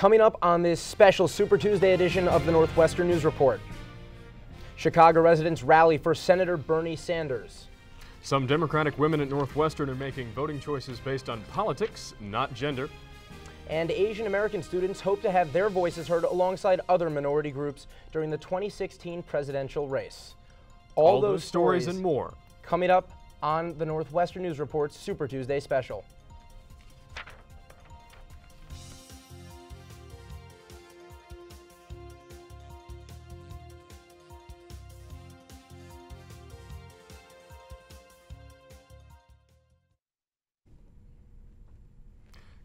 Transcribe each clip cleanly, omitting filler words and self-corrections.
Coming up on this special Super Tuesday edition of the Northwestern News Report. Chicago residents rally for Senator Bernie Sanders. Some Democratic women at Northwestern are making voting choices based on politics, not gender. And Asian American students hope to have their voices heard alongside other minority groups during the 2016 presidential race. All those stories and more coming up on the Northwestern News Report's Super Tuesday special.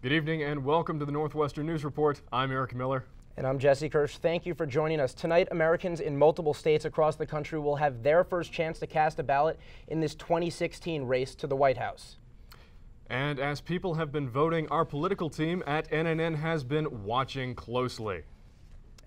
Good evening and welcome to the Northwestern News Report. I'm Eric Miller. And I'm Jesse KIRSCH. Thank you for joining us. Tonight, Americans in multiple states across the country will have their first chance to cast a ballot in this 2016 race to the White House. And as people have been voting, our political team at NNN has been watching closely.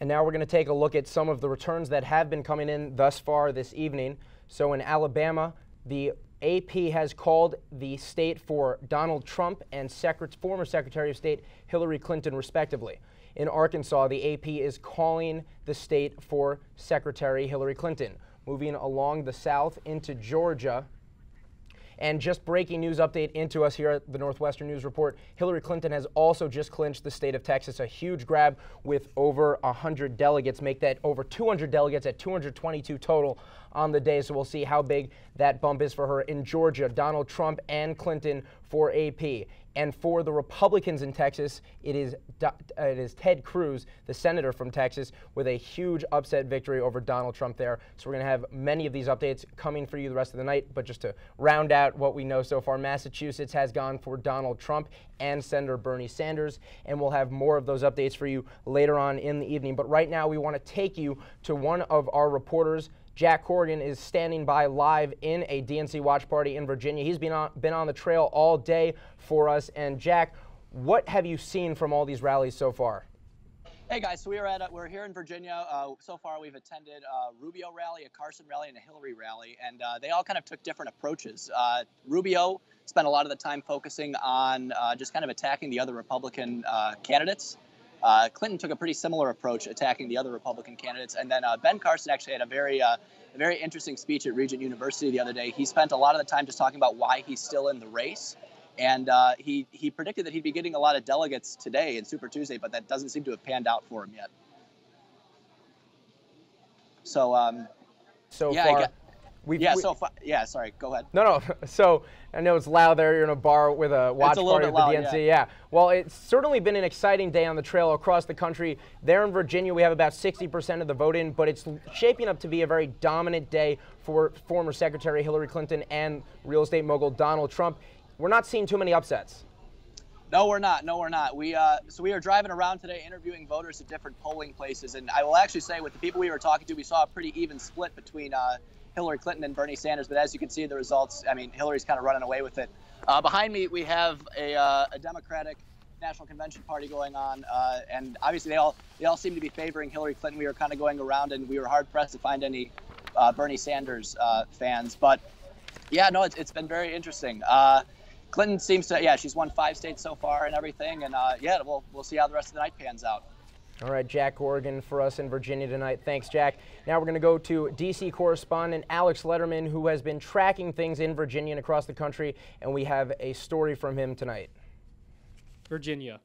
And now we're going to take a look at some of the returns that have been coming in thus far this evening. So in Alabama, the AP has called the state for Donald Trump and former Secretary of State Hillary Clinton, respectively. In Arkansas, the AP is calling the state for Secretary Hillary Clinton. Moving along the south into Georgia. And just breaking news update into us here at the Northwestern News Report, Hillary Clinton has also just clinched the state of Texas, a huge grab with over 100 delegates, make that over 200 delegates at 222 total on the day. So we'll see how big that bump is for her. In Georgia, Donald Trump and Clinton for AP. And for the Republicans in Texas, it is Ted Cruz, the senator from Texas, with a huge upset victory over Donald Trump there. So we're going to have many of these updates coming for you the rest of the night. But just to round out what we know so far, Massachusetts has gone for Donald Trump and Senator Bernie Sanders. And we'll have more of those updates for you later on in the evening. But right now, we want to take you to one of our reporters. Jack Corrigan is standing by live in a DNC watch party in Virginia. He's been on the trail all day for us. And Jack, what have you seen from all these rallies so far? Hey guys, so we're here in Virginia. So far we've attended a Rubio rally, a Carson rally, and a Hillary rally, and they all kind of took different approaches. Rubio spent a lot of the time focusing on just kind of attacking the other Republican candidates. Clinton took a pretty similar approach, attacking the other Republican candidates. And then Ben Carson actually had a very interesting speech at Regent University the other day. He spent a lot of the time just talking about why he's still in the race. And he predicted that he'd be getting a lot of delegates today in Super Tuesday, but that doesn't seem to have panned out for him yet. So, sorry, go ahead. No. So I know it's loud there. You're in a bar with a watch party with the DNC. Yeah. Well, it's certainly been an exciting day on the trail across the country. There in Virginia, we have about 60% of the vote in, but it's shaping up to be a very dominant day for former Secretary Hillary Clinton and real estate mogul Donald Trump. We're not seeing too many upsets. No, we're not. So we are driving around today interviewing voters at different polling places. And I will actually say with the people we were talking to, we saw a pretty even split between Hillary Clinton and Bernie Sanders. But as you can see the results, I mean, Hillary's kind of running away with it. Behind me, we have a Democratic National Convention party going on. And obviously they all seem to be favoring Hillary Clinton. We were kind of going around and we were hard pressed to find any Bernie Sanders fans. But yeah, no, it's been very interesting. Clinton seems to, she's won 5 states so far and everything. And we'll see how the rest of the night pans out. All right, Jack Corrigan for us in Virginia tonight. Thanks, Jack. Now we're going to go to D.C. correspondent Alex Letterman, who has been tracking things in Virginia and across the country, and we have a story from him tonight. Virginia,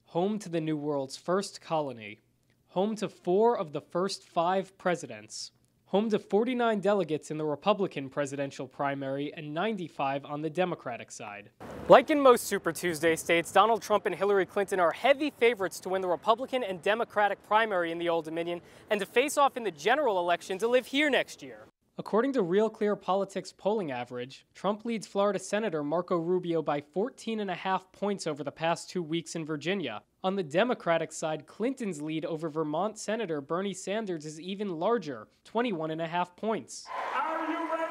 home to the New World's first colony, home to 4 of the first 5 presidents, home to 49 delegates in the Republican presidential primary and 95 on the Democratic side. Like in most Super Tuesday states, Donald Trump and Hillary Clinton are heavy favorites to win the Republican and Democratic primary in the Old Dominion and to face off in the general election to live here next year. According to Real Clear Politics polling average, Trump leads Florida Senator Marco Rubio by 14.5 points over the past 2 weeks in Virginia. On the Democratic side, Clinton's lead over Vermont Senator Bernie Sanders is even larger, 21.5 points. Are you ready?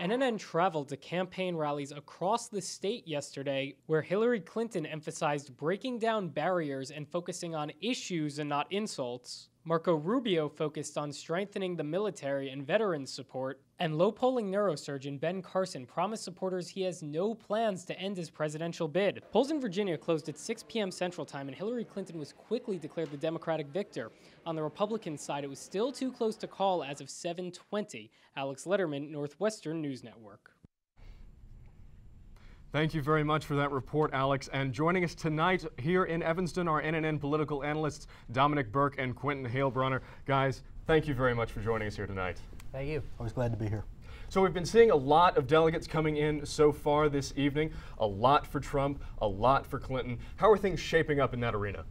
NNN traveled to campaign rallies across the state yesterday, where Hillary Clinton emphasized breaking down barriers and focusing on issues and not insults, Marco Rubio focused on strengthening the military and veterans support, and low-polling neurosurgeon Ben Carson promised supporters he has no plans to end his presidential bid. Polls in Virginia closed at 6 p.m. Central Time, and Hillary Clinton was quickly declared the Democratic victor. On the Republican side, it was still too close to call as of 7:20. Alex Letterman, Northwestern News Network. Thank you very much for that report, Alex. And joining us tonight here in Evanston are NNN political analysts DOMONIC, BURKE, and Quentin Halebrunner. Guys, thank you very much for joining us here tonight. Thank you. Always glad to be here. So we've been seeing a lot of delegates coming in so far this evening. A lot for Trump, a lot for Clinton. How are things shaping up in that arena?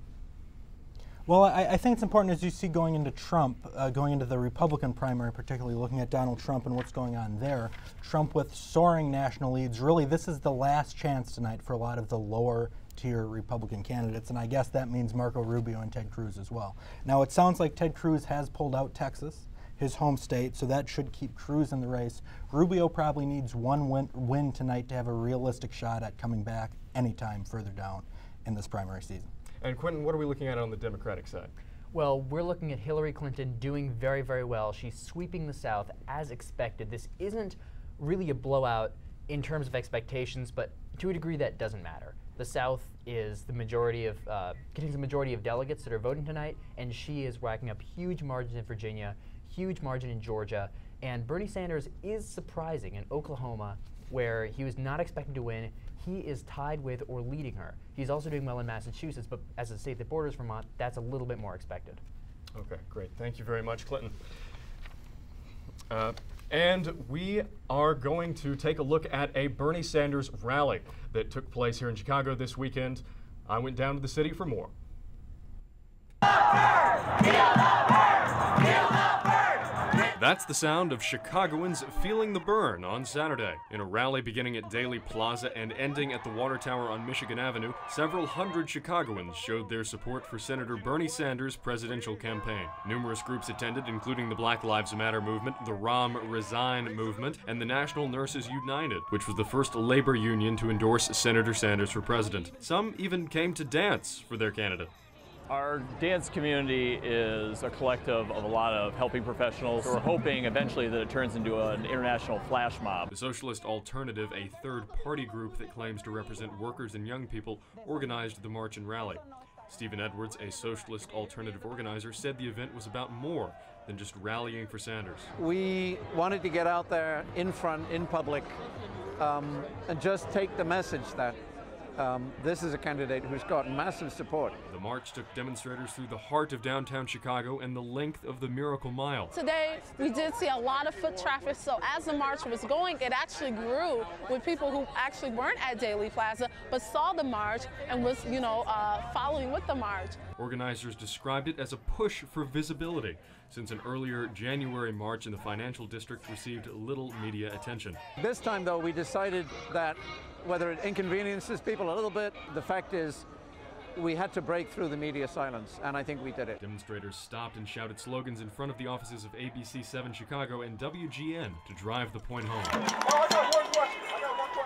Well, I think it's important, as you see going into Trump, going into the Republican primary, particularly looking at Donald Trump and what's going on there. Trump with soaring national leads. Really, this is the last chance tonight for a lot of the lower tier Republican candidates, and I guess that means Marco Rubio and Ted Cruz as well. Now, it sounds like Ted Cruz has pulled out Texas, his home state, so that should keep Cruz in the race. Rubio probably needs one win tonight to have a realistic shot at coming back anytime further down in this primary season. And Quentin, what are we looking at on the Democratic side? Well, we're looking at Hillary Clinton doing very, very well. She's sweeping the South as expected. This isn't really a blowout in terms of expectations, but to a degree that doesn't matter. The South is the majority of, contains the majority of delegates that are voting tonight, and she is racking up huge margins in Virginia, huge margin in Georgia, and Bernie Sanders is surprising in Oklahoma, where he was not expecting to win. He is tied with or leading her. He's also doing well in Massachusetts, but as a state that borders Vermont, that's a little bit more expected. Okay, great. Thank you very much, Clinton. And we are going to take a look at a Bernie Sanders rally that took place here in Chicago this weekend. I went down to the city for more. That's the sound of Chicagoans feeling the burn on Saturday. In a rally beginning at Daley Plaza and ending at the Water Tower on Michigan Avenue, several hundred Chicagoans showed their support for Senator Bernie Sanders' presidential campaign. Numerous groups attended, including the Black Lives Matter movement, the Rom Resign movement, and the National Nurses United, which was the first labor union to endorse Senator Sanders for president. Some even came to dance for their candidate. Our dance community is a collective of a lot of helping professionals who are hoping eventually that it turns into an international flash mob. The Socialist Alternative, a third-party group that claims to represent workers and young people, organized the march and rally. Stephen Edwards, a Socialist Alternative organizer, said the event was about more than just rallying for Sanders. We wanted to get out there in front, in public, and just take the message that this is a candidate who's got massive support. The march took demonstrators through the heart of downtown Chicago and the length of the Miracle Mile. Today, we did see a lot of foot traffic, so as the march was going, it actually grew with people who actually weren't at Daley Plaza, but saw the march and was, following with the march. Organizers described it as a push for visibility, since an earlier January march in the financial district received little media attention. This time, though, we decided that whether it inconveniences people a little bit, the fact is we had to break through the media silence, and I think we did it. Demonstrators stopped and shouted slogans in front of the offices of ABC7 Chicago and WGN to drive the point home.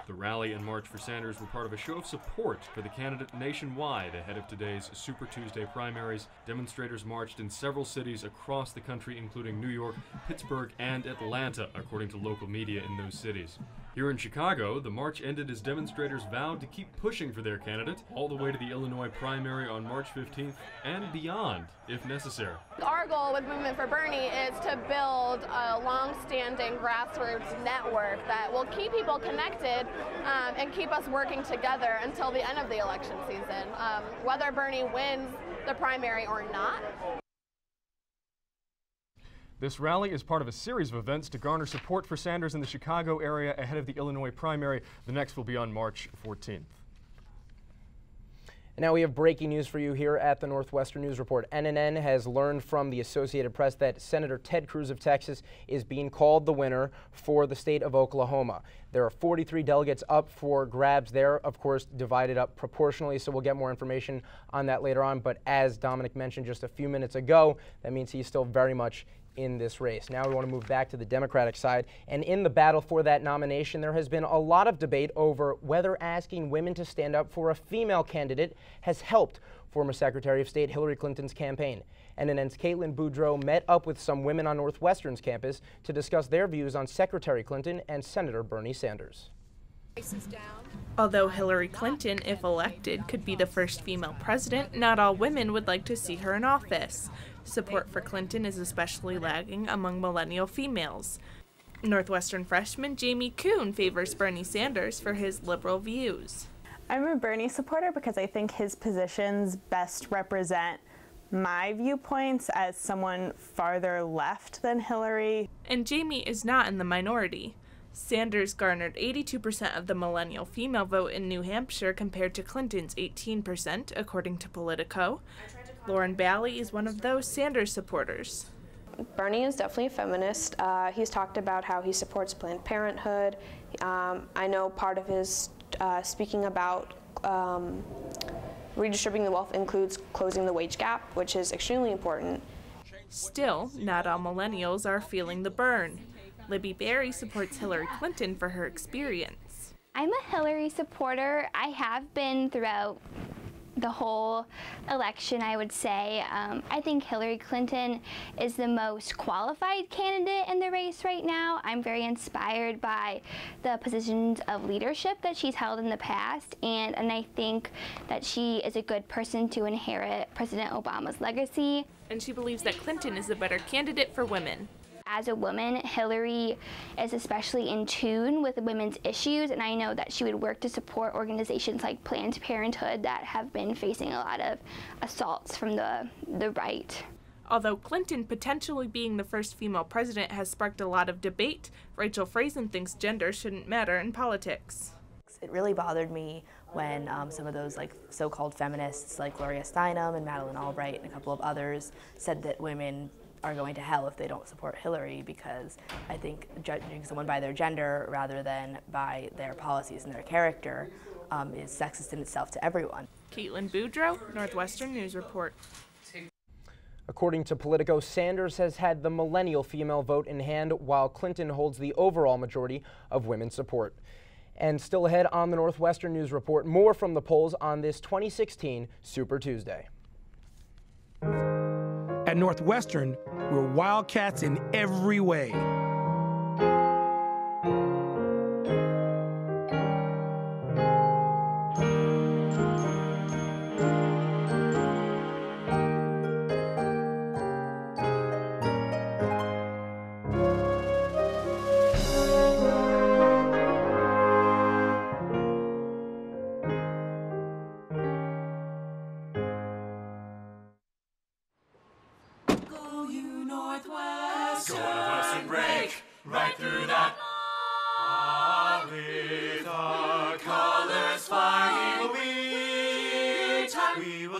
The rally and march for Sanders were part of a show of support for the candidate nationwide ahead of today's Super Tuesday primaries. Demonstrators marched in several cities across the country, including New York, Pittsburgh, and Atlanta, according to local media in those cities. Here in Chicago, the march ended as demonstrators vowed to keep pushing for their candidate all the way to the Illinois primary on March 15th and beyond, if necessary. Our goal with Movement for Bernie is to build a long-standing grassroots network that will keep people connected and keep us working together until the end of the election season, whether Bernie wins the primary or not. This rally is part of a series of events to garner support for Sanders in the Chicago area ahead of the Illinois primary. The next will be on March 14th. And now we have breaking news for you here at the Northwestern News Report. NNN has learned from the Associated Press that Senator Ted Cruz of Texas is being called the winner for the state of Oklahoma. There are 43 delegates up for grabs there, of course, divided up proportionally, so we'll get more information on that later on. But as Dominic mentioned just a few minutes ago, that means he's still very much in this race. Now we want to move back to the Democratic side, and in the battle for that nomination, there has been a lot of debate over whether asking women to stand up for a female candidate has helped former Secretary of State Hillary Clinton's campaign. NNN's Caitlin Boudreau met up with some women on Northwestern's campus to discuss their views on Secretary Clinton and Senator Bernie Sanders. Although Hillary Clinton, if elected, could be the first female president, not all women would like to see her in office. Support for Clinton is especially lagging among millennial females. Northwestern freshman Jamie Kuhn favors Bernie Sanders for his liberal views. I'm a Bernie supporter because I think his positions best represent my viewpoints as someone farther left than Hillary. And Jamie is not in the minority. Sanders garnered 82% of the millennial female vote in New Hampshire compared to Clinton's 18%, according to Politico. Lauren Bally is one of those Sanders supporters. Bernie is definitely a feminist. He's talked about how he supports Planned Parenthood. I know part of his speaking about redistributing the wealth includes closing the wage gap, which is extremely important. Still, not all millennials are feeling the burn. Libby Berry supports Hillary Clinton for her experience. I'm a Hillary supporter. I have been throughout the whole election, I would say. I think Hillary Clinton is the most qualified candidate in the race right now. I'm very inspired by the positions of leadership that she's held in the past, and I think that she is a good person to inherit President Obama's legacy. And she believes that Clinton is a better candidate for women. As a woman, Hillary is especially in tune with women's issues, and I know that she would work to support organizations like Planned Parenthood that have been facing a lot of assaults from the right. Although Clinton potentially being the first female president has sparked a lot of debate, Rachel Friesen thinks gender shouldn't matter in politics. It really bothered me when some of those so-called feminists like Gloria Steinem and Madeleine Albright and a couple of others said that women are going to hell if they don't support Hillary, because I think judging someone by their gender rather than by their policies and their character is sexist in itself to everyone. Caitlin Boudreau, Northwestern News Report. According to Politico, Sanders has had the millennial female vote in hand, while Clinton holds the overall majority of women's support. And still ahead on the Northwestern News Report, more from the polls on this 2016 Super Tuesday. At Northwestern, we're Wildcats in every way.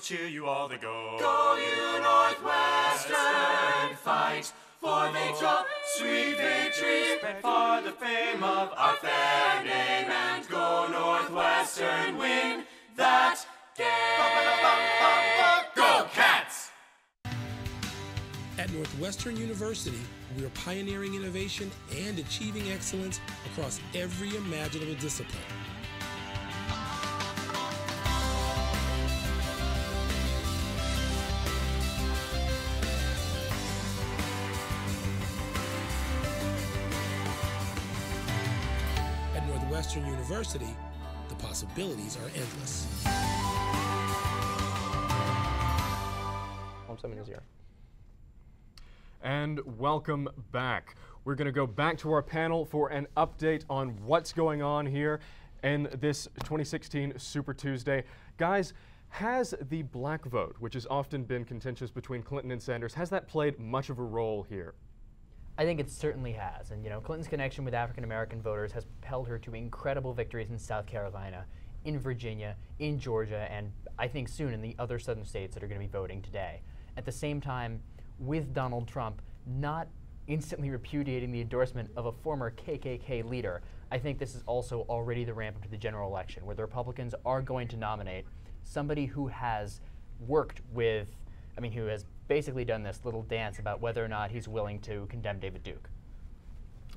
Cheer you all the go. Go you Northwestern, fight for victory, sweet victory, for the fame of our fair name, and go Northwestern, win that game. Go Cats! At Northwestern University, we are pioneering innovation and achieving excellence across every imaginable discipline. Northwestern University, the possibilities are endless. And welcome back. We're going to go back to our panel for an update on what's going on here in this 2016 Super Tuesday. Guys, has the black vote, which has often been contentious between Clinton and Sanders, has that played much of a role here? I think it certainly has, and Clinton's connection with African-American voters has propelled her to incredible victories in South Carolina, in Virginia, in Georgia, and I think soon in the other southern states that are going to be voting today. At the same time, with Donald Trump not instantly repudiating the endorsement of a former KKK leader, I think this is also already the ramp up to the general election, where the Republicans are going to nominate somebody who has worked with, who has basically done this little dance about whether or not he's willing to condemn David Duke.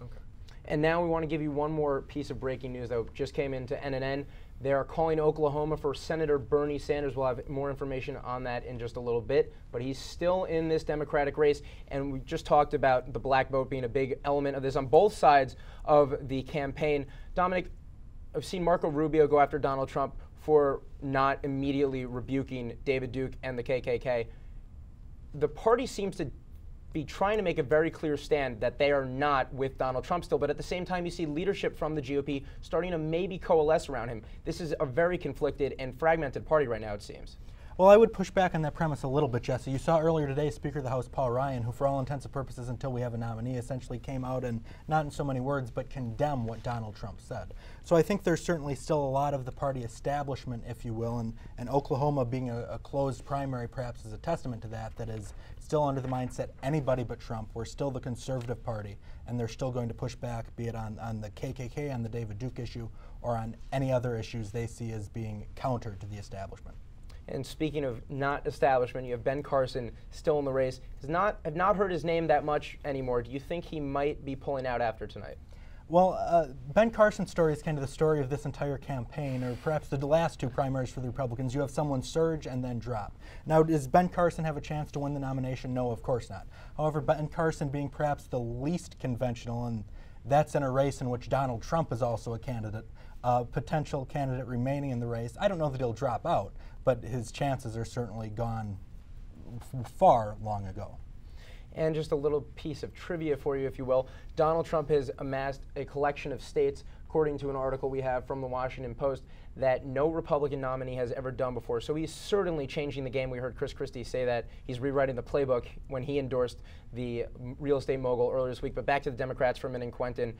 Okay. And now we want to give you one more piece of breaking news that just came into NNN. They are calling Oklahoma for Senator Bernie Sanders. We'll have more information on that in just a little bit, but he's still in this Democratic race, and we just talked about the black vote being a big element of this on both sides of the campaign. Dominic, I've seen Marco Rubio go after Donald Trump for not immediately rebuking David Duke and the KKK. The party seems to be trying to make a very clear stand that they are not with Donald Trump still, but at the same time you see leadership from the GOP starting to maybe coalesce around him. This is a very conflicted and fragmented party right now, it seems. Well, I would push back on that premise a little bit, Jesse. You saw earlier today Speaker of the House Paul Ryan, who for all intents and purposes until we have a nominee essentially came out and, not in so many words, but condemn what Donald Trump said. So I think there's certainly still a lot of the party establishment, if you will, and Oklahoma being a closed primary perhaps is a testament to that, that is still under the mindset anybody but Trump. We're still the conservative party, and they're still going to push back, be it on the KKK, on the David Duke issue, or on any other issues they see as being counter to the establishment. And speaking of not establishment, you have Ben Carson still in the race. I've not heard his name that much anymore. Do you think he might be pulling out after tonight? Well, Ben Carson's story is kind of the story of this entire campaign, or perhaps the last two primaries for the Republicans. You have someone surge and then drop. Now, does Ben Carson have a chance to win the nomination? No, of course not. However, Ben Carson being perhaps the least conventional, and that's in a race in which Donald Trump is also a candidate, potential candidate remaining in the race. I don't know that he'll drop out, but his chances are certainly gone far long ago. And just a little piece of trivia for you, if you will. Donald Trump has amassed a collection of states, according to an article we have from the Washington Post, that no Republican nominee has ever done before. So he's certainly changing the game. We heard Chris Christie say that he's rewriting the playbook when he endorsed the real estate mogul earlier this week. But back to the Democrats for a minute, and Quentin.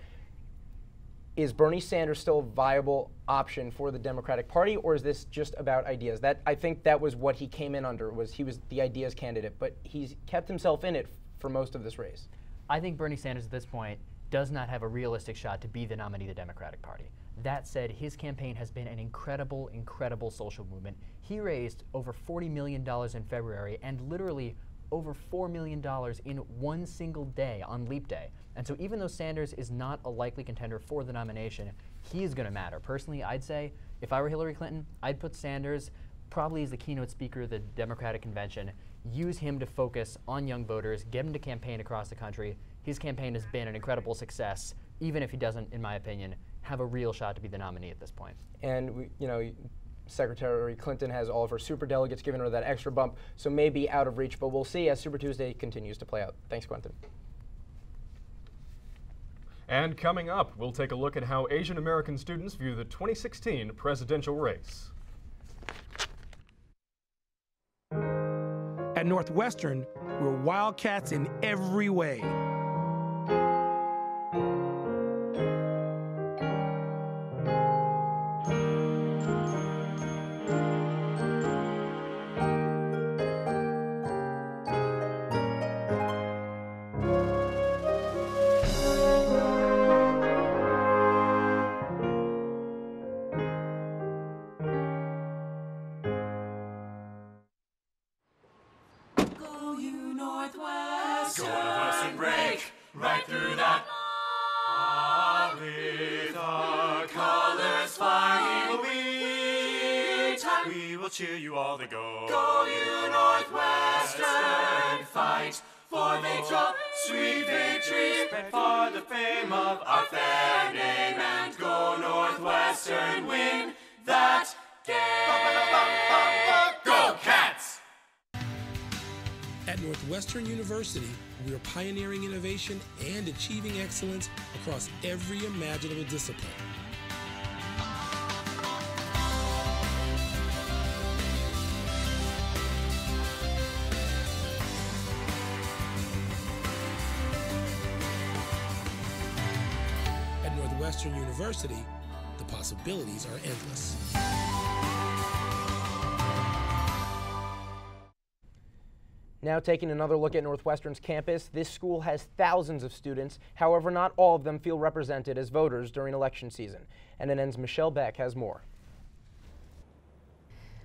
Is Bernie Sanders still a viable option for the Democratic Party, or is this just about ideas? I think that was what he came in under, was he was the ideas candidate, but he's kept himself in it for most of this race. I think Bernie Sanders at this point does not have a realistic shot to be the nominee of the Democratic Party. That said, his campaign has been an incredible, incredible social movement. He raised over $40 million in February and literally over $4 million in one single day on Leap Day. And so even though Sanders is not a likely contender for the nomination, he is going to matter. Personally, I'd say if I were Hillary Clinton, I'd put Sanders probably as the keynote speaker of the Democratic Convention, use him to focus on young voters, get him to campaign across the country. His campaign has been an incredible success, even if he doesn't, in my opinion, have a real shot to be the nominee at this point. And, Secretary Clinton has all of her superdelegates giving her that extra bump, so maybe out of reach, but we'll see as Super Tuesday continues to play out. Thanks, Quentin. And coming up, we'll take a look at how Asian American students view the 2016 presidential race. At Northwestern, we're Wildcats in every way. Northwestern break right through that. With our colors flying, we will cheer you all to go. Go you Northwestern, fight for victory, sweet victory, spread for the fame of our fair name, and go Northwestern, win that game. Go Cats! At Northwestern University, we are pioneering innovation and achieving excellence across every imaginable discipline. At Northwestern University, the possibilities are endless. Now taking another look at Northwestern's campus, this school has thousands of students. However, not all of them feel represented as voters during election season. NNN's Michelle Beck has more.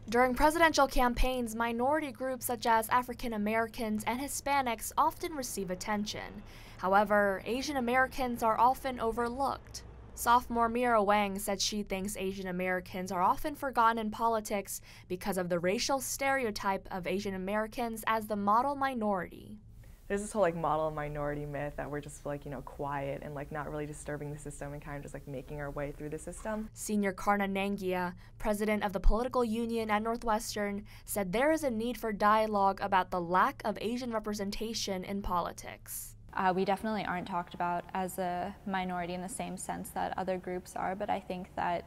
During presidential campaigns, minority groups such as African Americans and Hispanics often receive attention. However, Asian Americans are often overlooked. Sophomore Mira Wang said she thinks Asian Americans are often forgotten in politics because of the racial stereotype of Asian Americans as the model minority. There's this whole model minority myth that we're just quiet and not really disturbing the system and kind of just making our way through the system. Senior Karna Nangia, president of the political union at Northwestern, said there is a need for dialogue about the lack of Asian representation in politics. We definitely aren't talked about as a minority in the same sense that other groups are, but I think that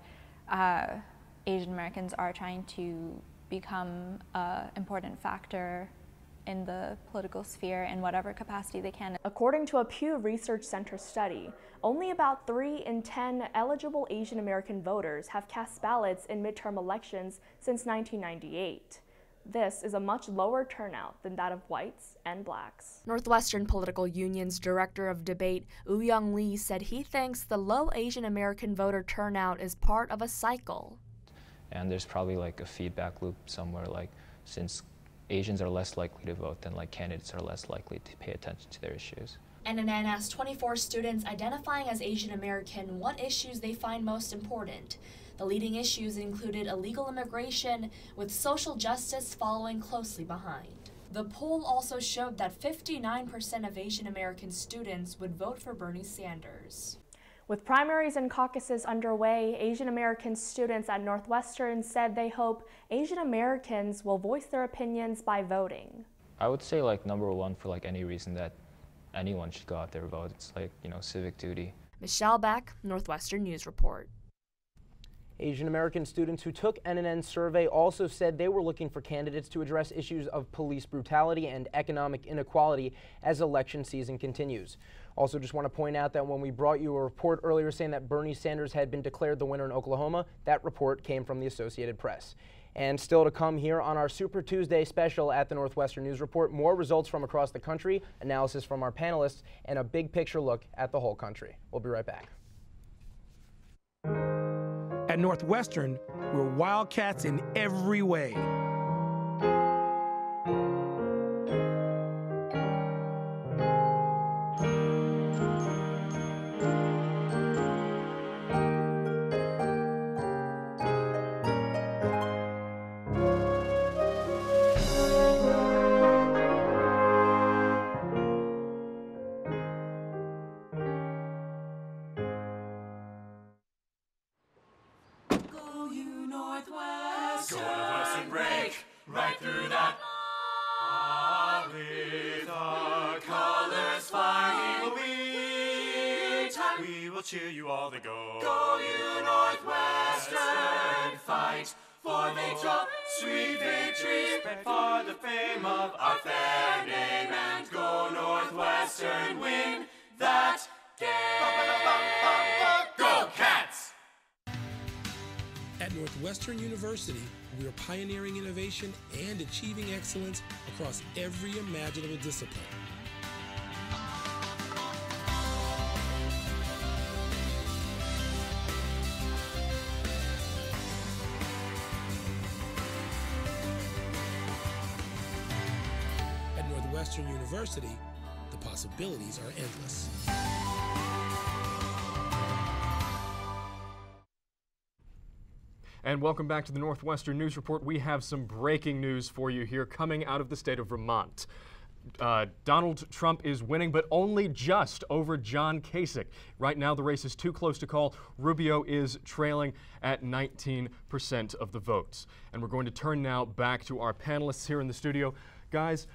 Asian Americans are trying to become an important factor in the political sphere in whatever capacity they can. According to a Pew Research Center study, only about 3 in 10 eligible Asian American voters have cast ballots in midterm elections since 1998. This is a much lower turnout than that of whites and blacks. Northwestern Political Union's director of debate, Woo-Young Lee, said he thinks the low Asian American voter turnout is part of a cycle. And there's probably a feedback loop somewhere, since Asians are less likely to vote, then candidates are less likely to pay attention to their issues. NNN asked 24 students identifying as Asian American what issues they find most important. The leading issues included illegal immigration, with social justice following closely behind. The poll also showed that 59% of Asian American students would vote for Bernie Sanders. With primaries and caucuses underway, Asian American students at Northwestern said they hope Asian Americans will voice their opinions by voting. I would say number one for any reason that anyone should go out there and vote. It's civic duty. Michelle Beck, Northwestern News Report. Asian American students who took NNN's survey also said they were looking for candidates to address issues of police brutality and economic inequality as election season continues. Also, just want to point out that when we brought you a report earlier saying that Bernie Sanders had been declared the winner in Oklahoma, that report came from the Associated Press. And still to come here on our Super Tuesday special at the Northwestern News Report, more results from across the country, analysis from our panelists, and a big picture look at the whole country. We'll be right back. At Northwestern, we're Wildcats in every way. Cheer you all the go. Go you Northwestern, fight for victory, sweet victory, for the fame of our fair name, and go Northwestern, win that game. Go Cats! At Northwestern University, we are pioneering innovation and achieving excellence across every imaginable discipline. Northwestern University, the possibilities are endless. And welcome back to the Northwestern News Report. We have some breaking news for you here coming out of the state of Vermont. Donald Trump is winning, but only just over John Kasich. Right now, the race is too close to call. Rubio is trailing at 19% of the votes. And we're going to turn now back to our panelists here in the studio. Guys,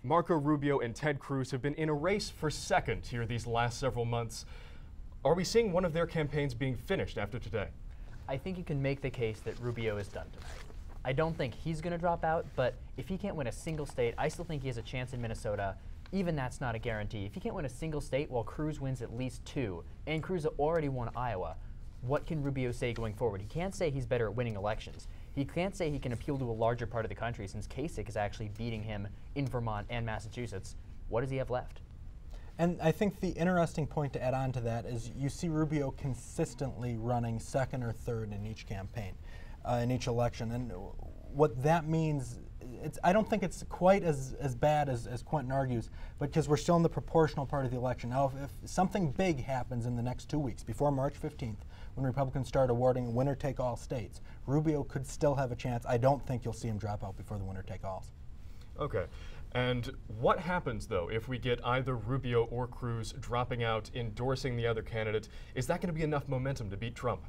Marco Rubio and Ted Cruz have been in a race for second here these last several months. Are we seeing one of their campaigns being finished after today? I think you can make the case that Rubio is done tonight. I don't think he's going to drop out, but if he can't win a single state, I still think he has a chance in Minnesota. Even that's not a guarantee. If he can't win a single state, while Cruz wins at least 2, and Cruz already won Iowa, what can Rubio say going forward? He can't say he's better at winning elections. He can't say he can appeal to a larger part of the country since Kasich is actually beating him in Vermont and Massachusetts. What does he have left? And I think the interesting point to add on to that is you see Rubio consistently running second or third in each campaign, in each election. And what that means, I don't think it's quite as bad as Quentin argues, because we're still in the proportional part of the election. Now, if something big happens in the next 2 weeks, before March 15th, when Republicans start awarding winner-take-all states, Rubio could still have a chance. I don't think you'll see him drop out before the winner-take-alls. Okay. And what happens, though, if we get either Rubio or Cruz dropping out, endorsing the other candidate? Is that going to be enough momentum to beat Trump?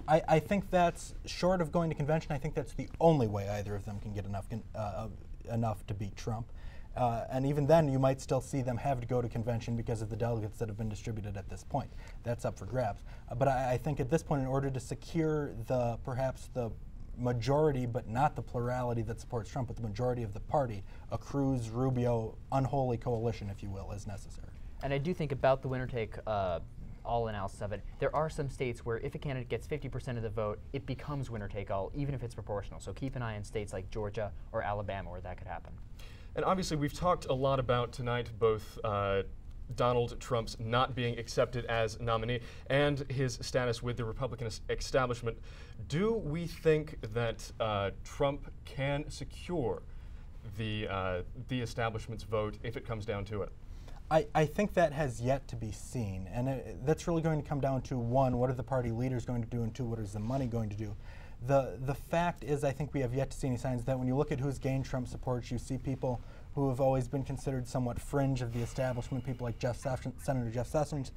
I think that's, short of going to convention, I think that's the only way either of them can get enough to beat Trump. And even then, you might still see them have to go to convention because of the delegates that have been distributed at this point. That's up for grabs. But I think at this point, in order to secure perhaps the majority, but not the plurality that supports Trump, but the majority of the party, a Cruz-Rubio unholy coalition, if you will, is necessary. And I do think about the winner-take-all analysis of it, there are some states where if a candidate gets 50% of the vote, it becomes winner-take-all, even if it's proportional. So keep an eye on states like Georgia or Alabama where that could happen. And obviously, we've talked a lot about tonight both Donald Trump's not being accepted as nominee and his status with the Republican establishment. Do we think that Trump can secure the establishment's vote if it comes down to it? I think that has yet to be seen, and that's really going to come down to, one, what are the party leaders going to do, and two, what is the money going to do? The fact is, I think we have yet to see any signs that when you look at who's gained Trump support, you see people who have always been considered somewhat fringe of the establishment, people like Senator Jeff Sessions,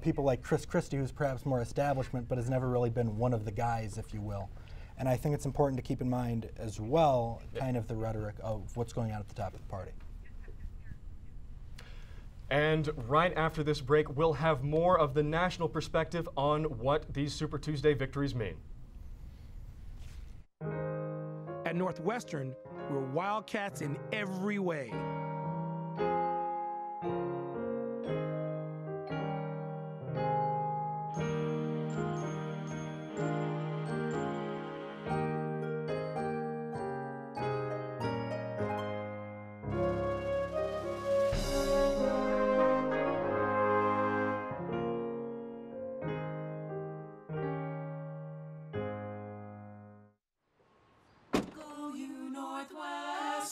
people like Chris Christie, who's perhaps more establishment, but has never really been one of the guys, if you will. And I think it's important to keep in mind as well kind of the rhetoric of what's going on at the top of the party. And right after this break, we'll have more of the national perspective on what these Super Tuesday victories mean. At Northwestern, we're Wildcats in every way.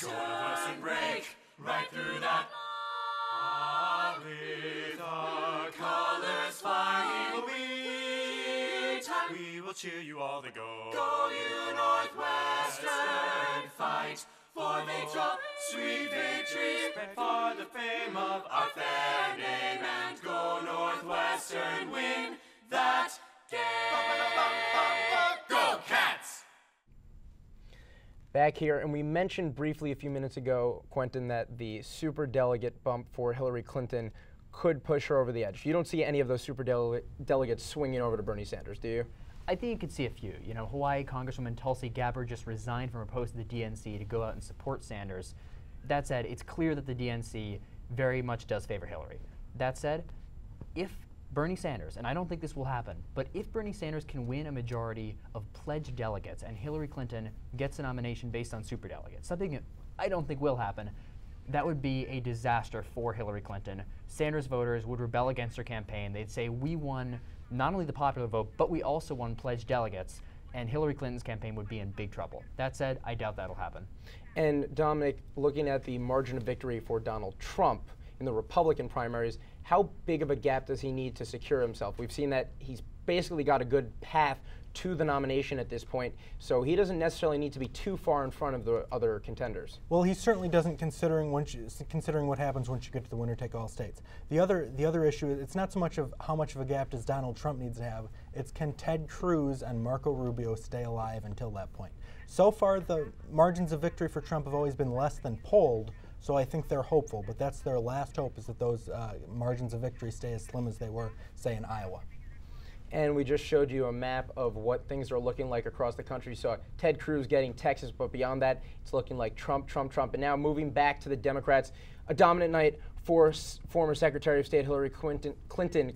Northwestern break right through that. With our colors flying, we will cheer you all the go. Go you Northwestern, fight for victory, sweet victory, for the fame of our fair name, and go Northwestern, win that game. Go Cats! Back here, and we mentioned briefly a few minutes ago, Quentin, that the superdelegate bump for Hillary Clinton could push her over the edge. You don't see any of those superdelegates swinging over to Bernie Sanders, do you? I think you could see a few. You know, Hawaii Congresswoman Tulsi Gabbard just resigned from her post at the DNC to go out and support Sanders. That said, it's clear that the DNC very much does favor Hillary. That said, if Bernie Sanders, and I don't think this will happen, but if Bernie Sanders can win a majority of pledged delegates and Hillary Clinton gets a nomination based on superdelegates, something that I don't think will happen, that would be a disaster for Hillary Clinton. Sanders voters would rebel against her campaign. They'd say, we won not only the popular vote, but we also won pledged delegates, and Hillary Clinton's campaign would be in big trouble. That said, I doubt that'll happen. And Dominic, looking at the margin of victory for Donald Trump in the Republican primaries, how big of a gap does he need to secure himself? We've seen that he's basically got a good path to the nomination at this point, so he doesn't necessarily need to be too far in front of the other contenders. Well, he certainly doesn't, considering what happens once you get to the winner-take-all states. The other issue, it's not so much of how much of a gap does Donald Trump needs to have, it's can Ted Cruz and Marco Rubio stay alive until that point. So far, the margins of victory for Trump have always been less than polled, so I think they're hopeful, but that's their last hope, is that those margins of victory stay as slim as they were, say, in Iowa. And we just showed you a map of what things are looking like across the country. You saw Ted Cruz getting Texas, but beyond that, it's looking like Trump, Trump, Trump. And now moving back to the Democrats, a dominant night for former Secretary of State Hillary Clinton. Quentin,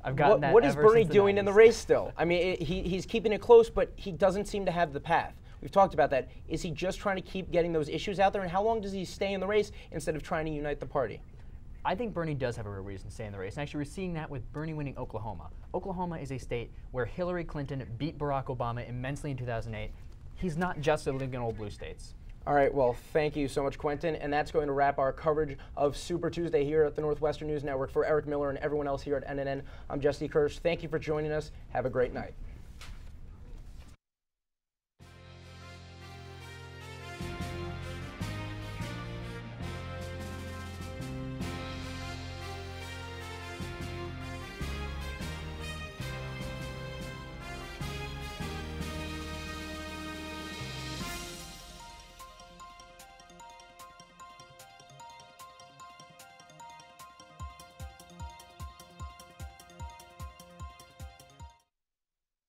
I've gotten that. What is Bernie doing in the race still? I mean, he's keeping it close, but he doesn't seem to have the path. We've talked about that. Is he just trying to keep getting those issues out there? And how long does he stay in the race instead of trying to unite the party? I think Bernie does have a real reason to stay in the race. And actually, we're seeing that with Bernie winning Oklahoma. Oklahoma is a state where Hillary Clinton beat Barack Obama immensely in 2008. he's not just a Lincoln Old Blue States. All right, well, thank you so much, Quentin. And that's going to wrap our coverage of Super Tuesday here at the Northwestern News Network. For Eric Miller and everyone else here at NNN, I'm Jesse KIRSCH. Thank you for joining us. Have a great night.